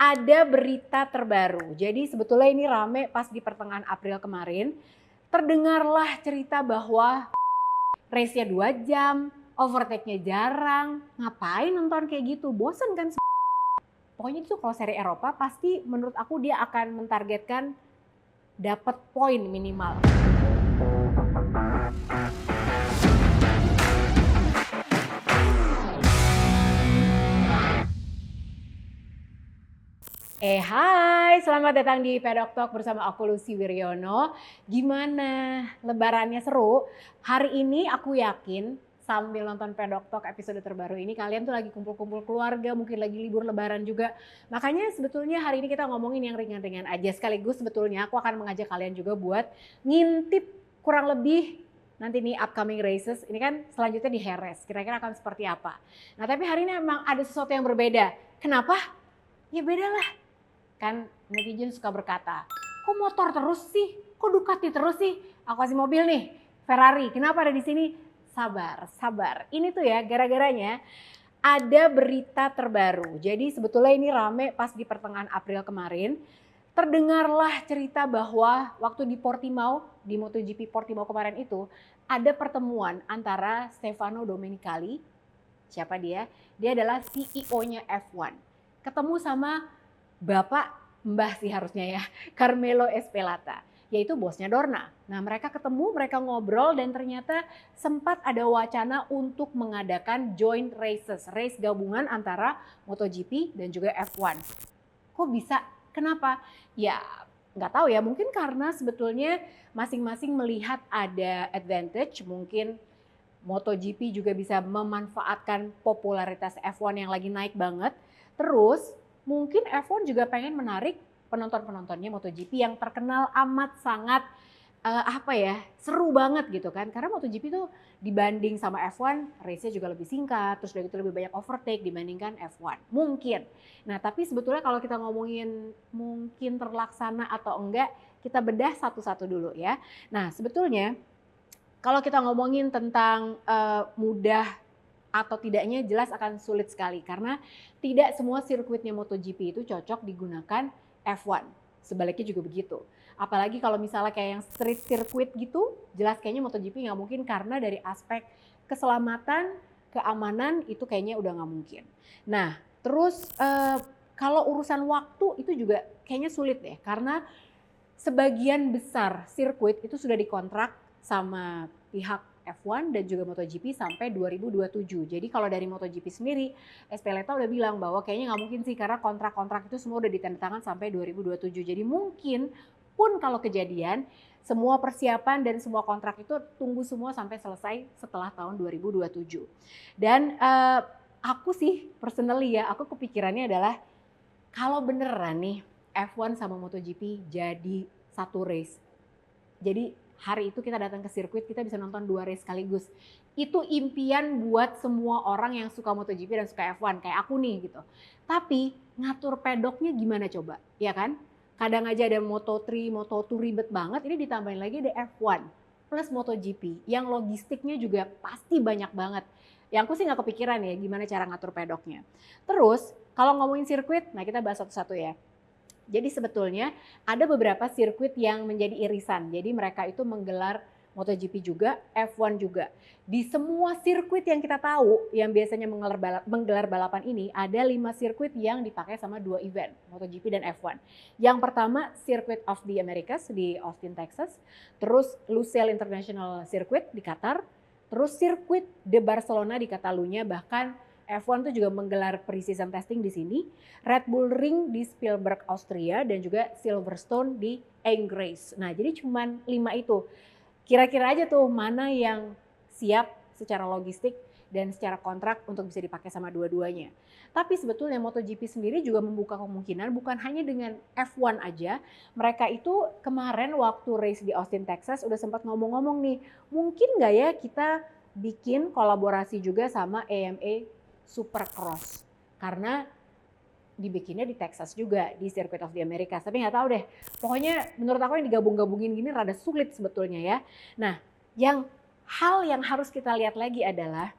Ada berita terbaru. Jadi sebetulnya ini rame pas di pertengahan April kemarin. Terdengarlah cerita bahwa race-nya 2 jam, overtake-nya jarang. Ngapain nonton kayak gitu? Bosen kan? Pokoknya itu kalau seri Eropa pasti menurut aku dia akan mentargetkan dapat poin minimal. Hai, selamat datang di Pedok Talk bersama aku Lucy Wiryono. Gimana? Lebarannya seru? Hari ini aku yakin sambil nonton Pedok Talk episode terbaru ini kalian tuh lagi kumpul-kumpul keluarga, mungkin lagi libur lebaran juga. Makanya sebetulnya hari ini kita ngomongin yang ringan-ringan aja. Sekaligus sebetulnya aku akan mengajak kalian juga buat ngintip kurang lebih nanti nih upcoming races. Ini kan selanjutnya di Jerez, kira-kira akan seperti apa. Nah tapi hari ini memang ada sesuatu yang berbeda. Kenapa? Ya beda lah. Kan netizen suka berkata, kok motor terus sih? Kok Ducati terus sih? Aku kasih mobil nih, Ferrari. Kenapa ada di sini? Sabar, sabar. Ini tuh ya gara-garanya ada berita terbaru. Jadi sebetulnya ini rame pas di pertengahan April kemarin. Terdengarlah cerita bahwa waktu di Portimao, di MotoGP Portimao kemarin itu, ada pertemuan antara Stefano Domenicali, siapa dia? Dia adalah CEO-nya F1. Ketemu sama Bapak Mbah sih harusnya ya, Carmelo Ezpeleta, yaitu bosnya Dorna. Nah mereka ketemu, mereka ngobrol dan ternyata sempat ada wacana untuk mengadakan joint races, race gabungan antara MotoGP dan juga F1. Kok bisa? Kenapa? Ya nggak tahu ya, mungkin karena sebetulnya masing-masing melihat ada advantage, mungkin MotoGP juga bisa memanfaatkan popularitas F1 yang lagi naik banget. Terus mungkin F1 juga pengen menarik penonton-penontonnya MotoGP yang terkenal amat sangat seru banget gitu kan. Karena MotoGP tuh dibanding sama F1 race-nya juga lebih singkat, terus udah gitu lebih banyak overtake dibandingkan F1. Mungkin. Nah tapi sebetulnya kalau kita ngomongin mungkin terlaksana atau enggak, kita bedah satu-satu dulu ya. Nah sebetulnya kalau kita ngomongin tentang mudah atau tidaknya jelas akan sulit sekali karena tidak semua sirkuitnya MotoGP itu cocok digunakan F1. Sebaliknya juga begitu. Apalagi kalau misalnya kayak yang street circuit gitu, jelas kayaknya MotoGP nggak mungkin karena dari aspek keselamatan, keamanan itu kayaknya udah nggak mungkin. Nah, terus kalau urusan waktu itu juga kayaknya sulit deh karena sebagian besar sirkuit itu sudah dikontrak sama pihak F1 dan juga MotoGP sampai 2027. Jadi kalau dari MotoGP sendiri, Ezpeleta udah bilang bahwa kayaknya nggak mungkin sih karena kontrak-kontrak itu semua udah ditandatangan sampai 2027. Jadi mungkin pun kalau kejadian, semua persiapan dan semua kontrak itu tunggu semua sampai selesai setelah tahun 2027. Dan aku sih personally ya, aku kepikirannya adalah kalau beneran nih F1 sama MotoGP jadi satu race. Jadi hari itu kita datang ke sirkuit, kita bisa nonton 2 race sekaligus. Itu impian buat semua orang yang suka MotoGP dan suka F1 kayak aku nih gitu. Tapi ngatur pedoknya gimana coba? Ya kan? Kadang aja ada Moto3, Moto2 ribet banget, ini ditambahin lagi ada F1 plus MotoGP yang logistiknya juga pasti banyak banget. Yang aku sih nggak kepikiran ya gimana cara ngatur pedoknya. Terus kalau ngomongin sirkuit, nah kita bahas satu-satu ya. Jadi sebetulnya ada beberapa sirkuit yang menjadi irisan. Jadi mereka itu menggelar MotoGP juga, F1 juga. Di semua sirkuit yang kita tahu yang biasanya menggelar balapan ini ada 5 sirkuit yang dipakai sama 2 event, MotoGP dan F1. Yang pertama Circuit of the Americas di Austin, Texas. Terus Lusail International Circuit di Qatar. Terus sirkuit de Barcelona di Catalunya, bahkan F1 tuh juga menggelar pre-season testing di sini, Red Bull Ring di Spielberg, Austria, dan juga Silverstone di Angers. Nah, jadi cuman 5 itu. Kira-kira aja tuh mana yang siap secara logistik dan secara kontrak untuk bisa dipakai sama dua-duanya. Tapi sebetulnya MotoGP sendiri juga membuka kemungkinan bukan hanya dengan F1 aja. Mereka itu kemarin waktu race di Austin, Texas udah sempat ngomong-ngomong nih, mungkin nggak ya kita bikin kolaborasi juga sama AMA Supercross karena dibikinnya di Texas juga di Circuit of the Americas, tapi nggak tahu deh. Pokoknya menurut aku yang digabung-gabungin gini rada sulit sebetulnya ya. Nah, hal yang harus kita lihat lagi adalah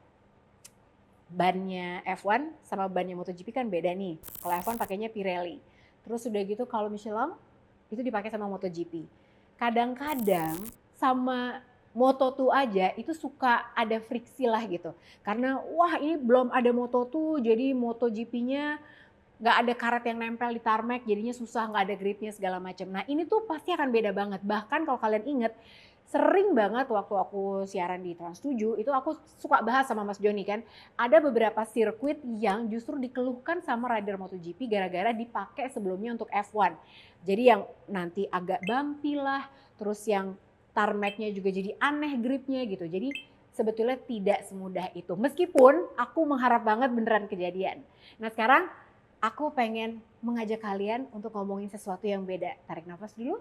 bannya F1 sama bannya MotoGP kan beda nih. Kalau F1 pakainya Pirelli. Terus udah gitu kalau Michelin itu dipakai sama MotoGP. Kadang-kadang sama Moto2 aja itu suka ada friksi lah gitu. Karena wah ini belum ada Moto2 jadi MotoGP-nya nggak ada karet yang nempel di tarmac jadinya susah, nggak ada gripnya segala macam. Nah ini tuh pasti akan beda banget. Bahkan kalau kalian inget sering banget waktu aku siaran di Trans 7 itu aku suka bahas sama Mas Joni kan. Ada beberapa sirkuit yang justru dikeluhkan sama rider MotoGP gara-gara dipakai sebelumnya untuk F1. Jadi yang nanti agak bumpy lah, terus yang tarmacnya juga jadi aneh gripnya gitu. Jadi sebetulnya tidak semudah itu. Meskipun aku mengharap banget beneran kejadian. Nah sekarang aku pengen mengajak kalian untuk ngomongin sesuatu yang beda. Tarik nafas dulu.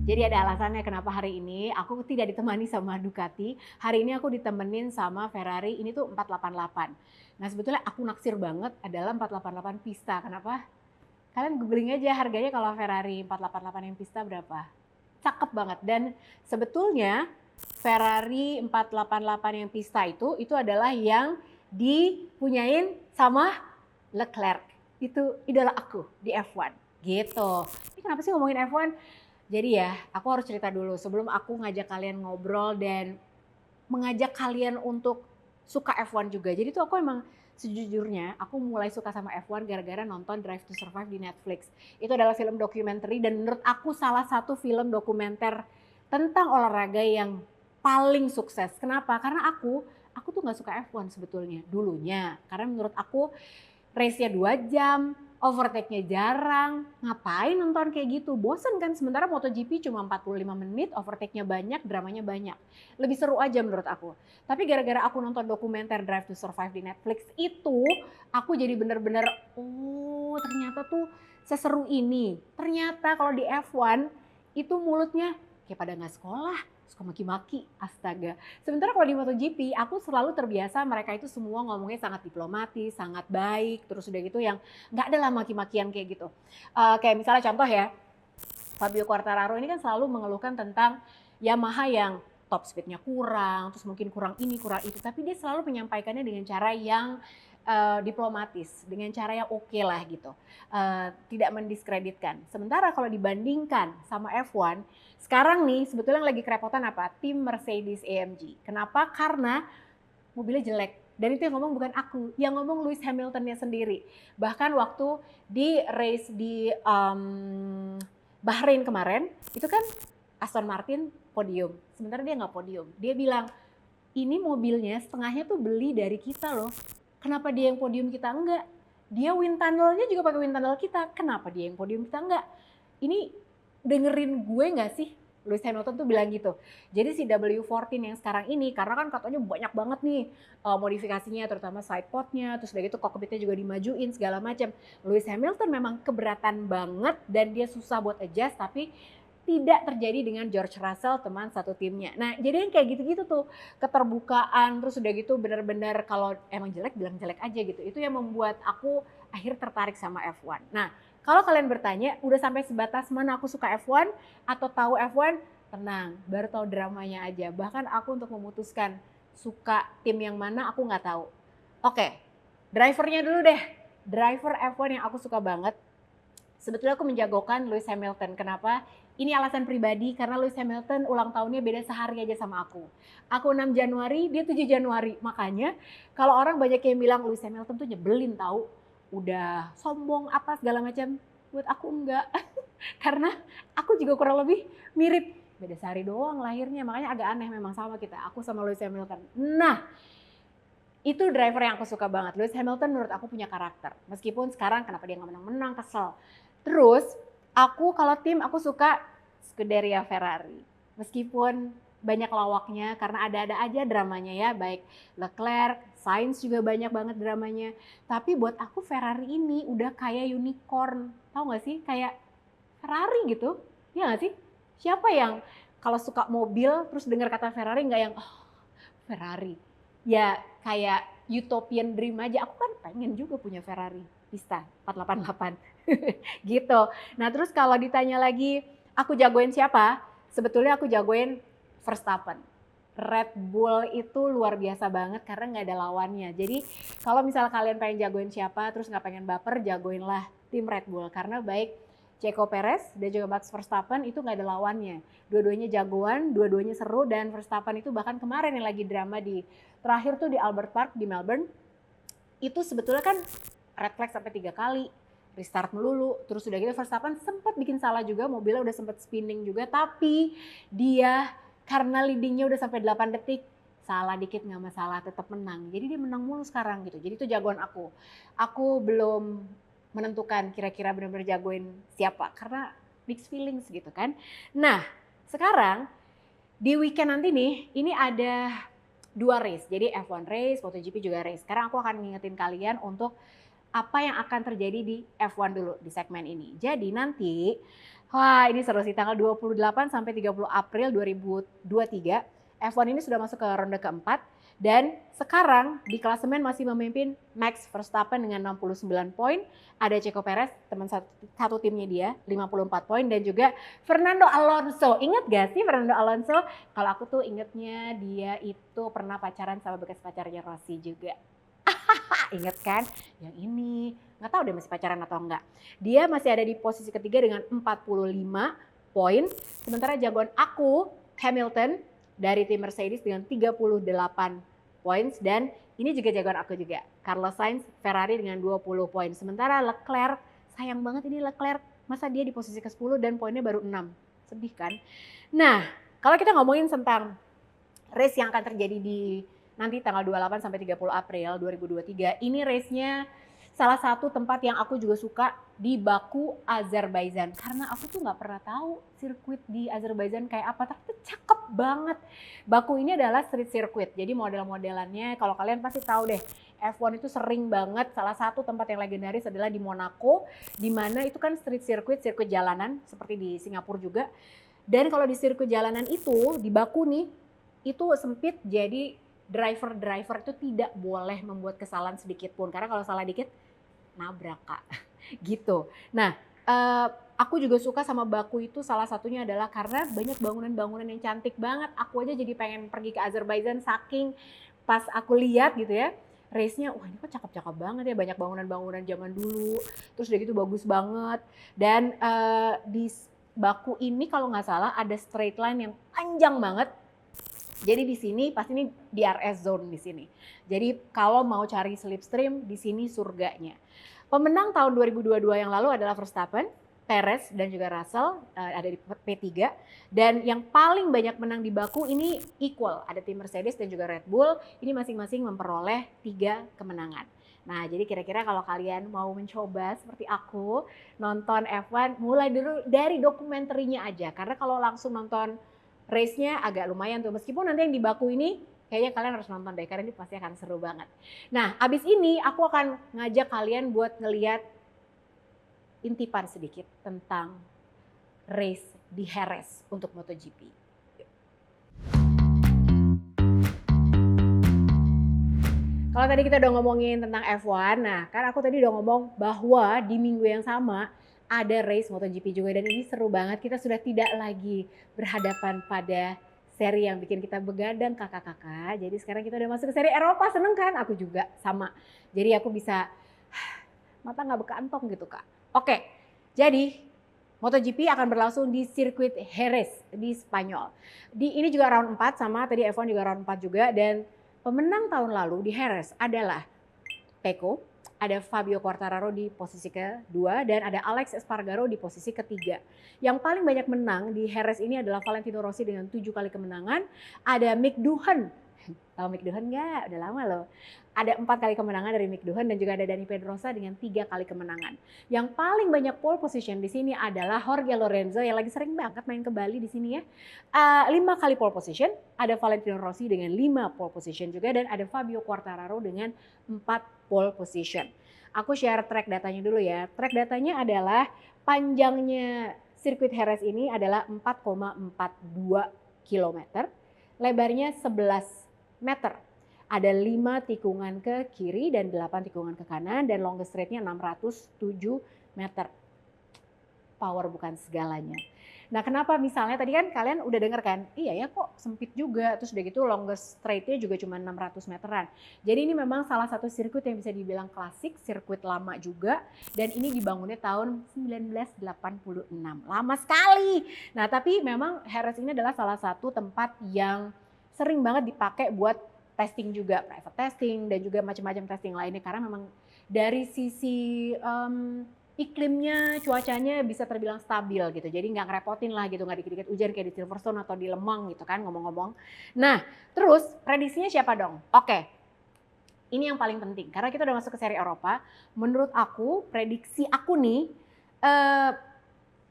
Jadi ada alasannya kenapa hari ini aku tidak ditemani sama Ducati. Hari ini aku ditemenin sama Ferrari, ini tuh 488. Nah sebetulnya aku naksir banget adalah 488 pista. Kenapa? Kalian googling aja harganya kalau Ferrari 488 yang pista berapa. Cakep banget. Dan sebetulnya Ferrari 488 yang pista itu adalah yang dipunyain sama Leclerc. Itu idola aku di F1 gitu. Ini kenapa sih ngomongin F1? Jadi ya, aku harus cerita dulu sebelum aku ngajak kalian ngobrol dan mengajak kalian untuk suka F1 juga. Jadi tuh aku emang sejujurnya aku mulai suka sama F1 gara-gara nonton Drive to Survive di Netflix. Itu adalah film dokumenter dan menurut aku salah satu film dokumenter tentang olahraga yang paling sukses. Kenapa? Karena aku tuh nggak suka F1 sebetulnya dulunya. Karena menurut aku race-nya 2 jam, overtake-nya jarang, ngapain nonton kayak gitu, bosen kan, sementara MotoGP cuma 45 menit, overtake-nya banyak, dramanya banyak. Lebih seru aja menurut aku. Tapi gara-gara aku nonton dokumenter Drive to Survive di Netflix itu, aku jadi bener-bener, oh ternyata tuh seseru ini. Ternyata kalau di F1 itu mulutnya kayak pada nggak sekolah, suka maki-maki, astaga. Sementara kalau di MotoGP, aku selalu terbiasa mereka itu semua ngomongnya sangat diplomatis, sangat baik, terus udah gitu yang nggak ada lah maki-makian kayak gitu. Kayak misalnya contoh ya, Fabio Quartararo ini kan selalu mengeluhkan tentang Yamaha yang top speednya kurang, terus mungkin kurang ini, kurang itu, tapi dia selalu menyampaikannya dengan cara yang diplomatis, dengan cara yang oke lah gitu, tidak mendiskreditkan. Sementara kalau dibandingkan sama F1, sekarang nih sebetulnya yang lagi kerepotan apa? Tim Mercedes AMG. Kenapa? Karena mobilnya jelek. Dan itu yang ngomong bukan aku, yang ngomong Lewis Hamiltonnya sendiri. Bahkan waktu di race di Bahrain kemarin, itu kan Aston Martin podium. Sementara dia nggak podium. Dia bilang, ini mobilnya setengahnya tuh beli dari kita loh. Kenapa dia yang podium kita enggak? Dia wind tunnel-nya juga pakai wind tunnel kita. Kenapa dia yang podium kita enggak? Ini dengerin gue nggak sih? Lewis Hamilton tuh bilang gitu. Jadi si W14 yang sekarang ini, karena kan katanya banyak banget nih modifikasinya, terutama sidepodnya, terus udah gitu cockpitnya juga dimajuin segala macam. Lewis Hamilton memang keberatan banget dan dia susah buat adjust, tapi tidak terjadi dengan George Russell, teman satu timnya. Nah jadi yang kayak gitu-gitu tuh, keterbukaan, terus udah gitu benar-benar kalau emang jelek bilang jelek aja gitu. Itu yang membuat aku akhir tertarik sama F1. Nah kalau kalian bertanya, udah sampai sebatas mana aku suka F1 atau tahu F1, tenang, baru tahu dramanya aja. Bahkan aku untuk memutuskan suka tim yang mana aku nggak tahu. Oke, drivernya dulu deh. Driver F1 yang aku suka banget. Sebetulnya aku menjagokan Lewis Hamilton. Kenapa? Ini alasan pribadi karena Lewis Hamilton ulang tahunnya beda sehari aja sama aku. Aku 6 Januari, dia 7 Januari. Makanya kalau orang banyak yang bilang Lewis Hamilton tuh nyebelin tahu. Udah sombong apa segala macam, buat aku enggak. Karena aku juga kurang lebih mirip, beda sehari doang lahirnya, makanya agak aneh memang sama kita, aku sama Lewis Hamilton. Nah itu driver yang aku suka banget. Lewis Hamilton menurut aku punya karakter, meskipun sekarang kenapa dia nggak menang-menang, kesel. Terus aku kalau tim aku suka Scuderia Ferrari, meskipun banyak lawaknya karena ada-ada aja dramanya ya, baik Leclerc, Sainz juga banyak banget dramanya. Tapi buat aku Ferrari ini udah kayak unicorn, tahu nggak sih? Kayak Ferrari gitu, ya nggak sih? Siapa yang kalau suka mobil terus dengar kata Ferrari nggak yang oh Ferrari? Ya kayak utopian dream aja. Aku kan pengen juga punya Ferrari Pista 488 gitu. Nah terus kalau ditanya lagi aku jagoin siapa? Sebetulnya aku jagoin Verstappen. Red Bull itu luar biasa banget karena nggak ada lawannya. Jadi kalau misal kalian pengen jagoin siapa terus nggak pengen baper, jagoinlah tim Red Bull. Karena baik Checo Perez dan juga Max Verstappen itu nggak ada lawannya. Dua-duanya jagoan, dua-duanya seru, dan Verstappen itu bahkan kemarin yang lagi drama di terakhir tuh di Albert Park di Melbourne, itu sebetulnya kan red flag sampai 3 kali, restart melulu, terus udah gitu Verstappen sempat bikin salah juga, mobilnya udah sempat spinning juga, tapi dia karena leadingnya udah sampai 8 detik, salah dikit nggak masalah, tetap menang. Jadi dia menang mulu sekarang gitu. Jadi itu jagoan aku. Aku belum menentukan kira-kira benar-benar jagoin siapa karena mixed feelings gitu kan. Nah, sekarang di weekend nanti nih, ini ada 2 race. Jadi F1 race, MotoGP juga race. Sekarang aku akan ngingetin kalian untuk apa yang akan terjadi di F1 dulu di segmen ini. Jadi nanti, wah ini seru sih, tanggal 28 sampai 30 April 2023, F1 ini sudah masuk ke ronde keempat. Dan sekarang di klasemen masih memimpin Max Verstappen dengan 69 poin. Ada Checo Perez, teman satu timnya dia, 54 poin. Dan juga Fernando Alonso. Ingat gak sih Fernando Alonso? Kalau aku tuh ingetnya dia itu pernah pacaran sama bekas pacarnya Rossi juga. Ingat kan? Yang ini, nggak tahu deh masih pacaran atau enggak. Dia masih ada di posisi ketiga dengan 45 poin. Sementara jagoan aku, Hamilton, dari tim Mercedes dengan 38 poin, dan ini juga jagoan aku juga, Carlos Sainz Ferrari dengan 20 poin. Sementara Leclerc, sayang banget ini Leclerc, masa dia di posisi ke-10 dan poinnya baru 6. Sedih kan? Nah, kalau kita ngomongin tentang race yang akan terjadi di nanti tanggal 28 sampai 30 April 2023, ini race-nya salah satu tempat yang aku juga suka di Baku, Azerbaijan. Karena aku tuh nggak pernah tahu sirkuit di Azerbaijan kayak apa, tapi cakep banget. Baku ini adalah street circuit, jadi model-modelannya kalau kalian pasti tahu deh, F1 itu sering banget, salah satu tempat yang legendaris adalah di Monaco, di mana itu kan street circuit, sirkuit jalanan, seperti di Singapura juga. Dan kalau di sirkuit jalanan itu, di Baku nih, itu sempit, jadi driver-driver itu tidak boleh membuat kesalahan sedikit pun, karena kalau salah dikit, nabrak Kak, gitu. Nah, aku juga suka sama Baku itu salah satunya adalah karena banyak bangunan-bangunan yang cantik banget. Aku aja jadi pengen pergi ke Azerbaijan saking pas aku lihat gitu ya, race-nya, wah ini kok cakep-cakep banget ya, banyak bangunan-bangunan zaman dulu, terus udah gitu bagus banget. Dan di Baku ini kalau nggak salah ada straight line yang panjang banget. Jadi di sini pasti ini DRS zone di sini. Jadi kalau mau cari slipstream di sini surganya. Pemenang tahun 2022 yang lalu adalah Verstappen, Perez dan juga Russell ada di P3. Dan yang paling banyak menang di Baku ini equal, ada tim Mercedes dan juga Red Bull. Ini masing-masing memperoleh 3 kemenangan. Nah, jadi kira-kira kalau kalian mau mencoba seperti aku nonton F1, mulai dulu dari dokumenterinya aja. Karena kalau langsung nonton race-nya agak lumayan tuh. Meskipun nanti yang di Baku ini kayaknya kalian harus nonton deh, karena ini pasti akan seru banget. Nah, abis ini aku akan ngajak kalian buat ngeliat intipan sedikit tentang race di Jerez untuk MotoGP. Kalau tadi kita udah ngomongin tentang F1, nah kan aku tadi udah ngomong bahwa di minggu yang sama ada race MotoGP juga, dan ini seru banget. Kita sudah tidak lagi berhadapan pada seri yang bikin kita begadang kakak-kakak. Jadi sekarang kita udah masuk ke seri Eropa, seneng kan? Aku juga sama. Jadi aku bisa mata nggak bekantong gitu Kak. Oke, jadi MotoGP akan berlangsung di sirkuit Jerez di Spanyol. Ini juga round 4 sama tadi F1 juga round 4 juga, dan pemenang tahun lalu di Jerez adalah Pecco, ada Fabio Quartararo di posisi kedua, dan ada Alex Espargaro di posisi ketiga. Yang paling banyak menang di Jerez ini adalah Valentino Rossi dengan 7 kali kemenangan. Ada Mick Doohan Tahu Mick Doohan nggak? Udah lama loh. Ada 4 kali kemenangan dari Mick Doohan dan juga ada Dani Pedrosa dengan 3 kali kemenangan. Yang paling banyak pole position di sini adalah Jorge Lorenzo yang lagi sering banget main ke Bali di sini ya. 5 kali pole position, ada Valentino Rossi dengan 5 pole position juga dan ada Fabio Quartararo dengan 4 pole position. Aku share track datanya dulu ya. Track datanya adalah panjangnya sirkuit Jerez ini adalah 4,42 km, lebarnya 11 meter. Ada 5 tikungan ke kiri dan 8 tikungan ke kanan dan longest straight-nya 607 meter. Power bukan segalanya. Nah kenapa misalnya tadi kan kalian udah denger kan, iya ya kok sempit juga, terus udah gitu longest straight-nya juga cuma 600 meteran. Jadi ini memang salah satu sirkuit yang bisa dibilang klasik, sirkuit lama juga, dan ini dibangunnya tahun 1986, lama sekali. Nah tapi memang Jerez ini adalah salah satu tempat yang sering banget dipakai buat testing juga, private testing dan juga macam-macam testing lainnya karena memang dari sisi iklimnya, cuacanya bisa terbilang stabil gitu. Jadi nggak ngerepotin lah gitu, nggak dikit-dikit hujan kayak di Silverstone atau di Lemang gitu kan ngomong-ngomong. Nah terus prediksinya siapa dong? Oke, ini yang paling penting karena kita udah masuk ke seri Eropa. Menurut aku, prediksi aku nih,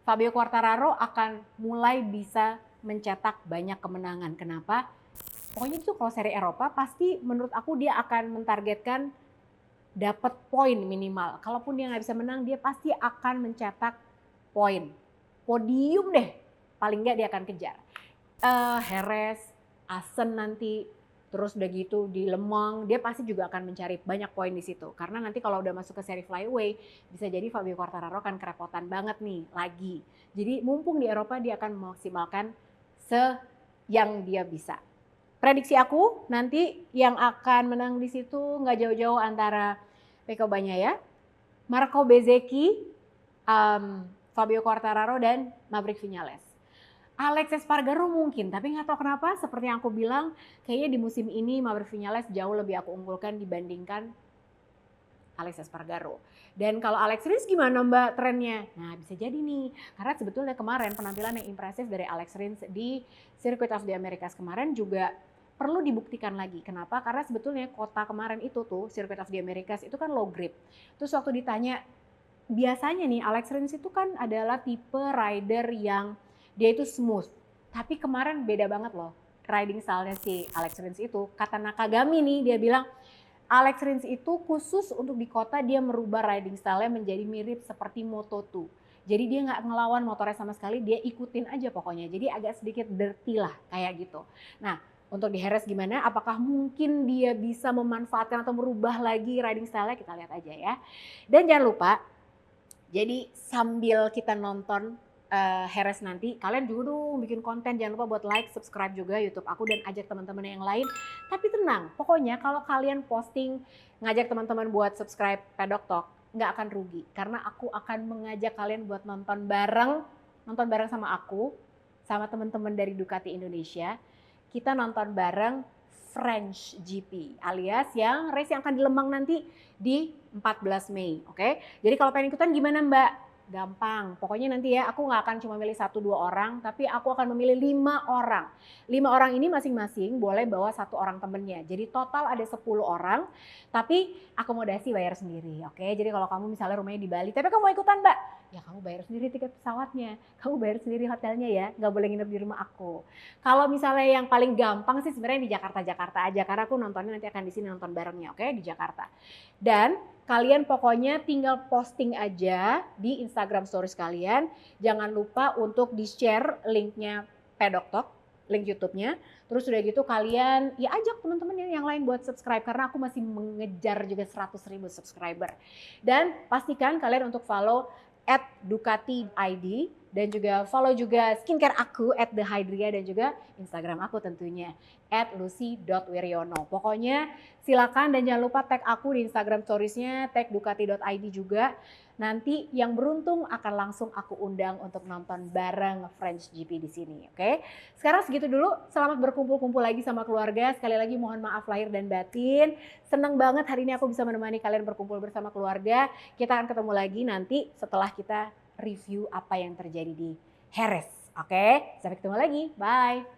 Fabio Quartararo akan mulai bisa mencetak banyak kemenangan. Kenapa? Pokoknya itu kalau seri Eropa pasti menurut aku dia akan mentargetkan dapat poin minimal. Kalaupun dia nggak bisa menang, dia pasti akan mencetak poin. Podium deh, paling nggak dia akan kejar. Jerez, Assen nanti, terus udah gitu di Lemang, dia pasti juga akan mencari banyak poin di situ. Karena nanti kalau udah masuk ke seri flyaway, bisa jadi Fabio Quartararo akan kerepotan banget nih lagi. Jadi mumpung di Eropa dia akan memaksimalkan yang dia bisa. Prediksi aku nanti yang akan menang di situ nggak jauh-jauh antara Pecco Bagnaia, Marco Bezzecchi, Fabio Quartararo dan Maverick Viñales. Alex Espargaro mungkin, tapi nggak tahu kenapa seperti yang aku bilang, kayaknya di musim ini Maverick Viñales jauh lebih aku unggulkan dibandingkan Alex Espargaro. Dan kalau Alex Rins gimana Mbak trennya? Nah bisa jadi nih, karena sebetulnya kemarin penampilan yang impresif dari Alex Rins di Circuit of the Americas kemarin juga perlu dibuktikan lagi. Kenapa? Karena sebetulnya kota kemarin itu tuh, Circuit of the Americas itu kan low grip. Terus waktu ditanya, biasanya nih Alex Rins itu kan adalah tipe rider yang dia itu smooth. Tapi kemarin beda banget loh riding style-nya si Alex Rins itu. Kata Nakagami nih, dia bilang, Alex Rins itu khusus untuk di kota dia merubah riding style-nya menjadi mirip seperti Moto2. Jadi dia nggak ngelawan motornya sama sekali, dia ikutin aja pokoknya. Jadi agak sedikit dirty lah kayak gitu. Nah untuk di Jerez gimana? Apakah mungkin dia bisa memanfaatkan atau merubah lagi riding style-nya? Kita lihat aja ya. Dan jangan lupa, jadi sambil kita nonton Jerez nanti, kalian juga dong bikin konten, jangan lupa buat like, subscribe juga YouTube aku dan ajak teman-teman yang lain. Tapi tenang, pokoknya kalau kalian posting ngajak teman-teman buat subscribe Pedok Talk, nggak akan rugi. Karena aku akan mengajak kalian buat nonton bareng sama aku, sama teman-teman dari Ducati Indonesia. Kita nonton bareng French GP alias yang race yang akan di Lemang nanti di 14 Mei. Oke? Jadi kalau pengen ikutan gimana Mbak? Gampang, pokoknya nanti ya aku nggak akan cuma milih 1-2 orang, tapi aku akan memilih 5 orang. 5 orang ini masing-masing boleh bawa 1 orang temennya. Jadi total ada 10 orang, tapi akomodasi bayar sendiri. Oke, jadi kalau kamu misalnya rumahnya di Bali, tapi kamu mau ikutan Mbak? Ya kamu bayar sendiri tiket pesawatnya, kamu bayar sendiri hotelnya ya, nggak boleh nginep di rumah aku. Kalau misalnya yang paling gampang sih sebenarnya di Jakarta aja, karena aku nontonnya nanti akan di sini nonton barengnya, oke, di Jakarta. Dan kalian pokoknya tinggal posting aja di Instagram stories kalian. Jangan lupa untuk di-share linknya Pedok Talk, link YouTube-nya. Terus udah gitu kalian ya ajak teman-teman yang lain buat subscribe karena aku masih mengejar juga 100.000 subscriber. Dan pastikan kalian untuk follow @ducati_id dan juga follow juga skincare aku @thehydria dan juga Instagram aku tentunya @lucy.wiryono. Pokoknya silakan dan jangan lupa tag aku di Instagram storiesnya, tag ducati.id juga. Nanti yang beruntung akan langsung aku undang untuk nonton bareng French GP di sini, oke? Sekarang segitu dulu, selamat berkumpul-kumpul lagi sama keluarga. Sekali lagi mohon maaf lahir dan batin. Senang banget hari ini aku bisa menemani kalian berkumpul bersama keluarga. Kita akan ketemu lagi nanti setelah kita review apa yang terjadi di Jerez, oke? Sampai ketemu lagi, bye!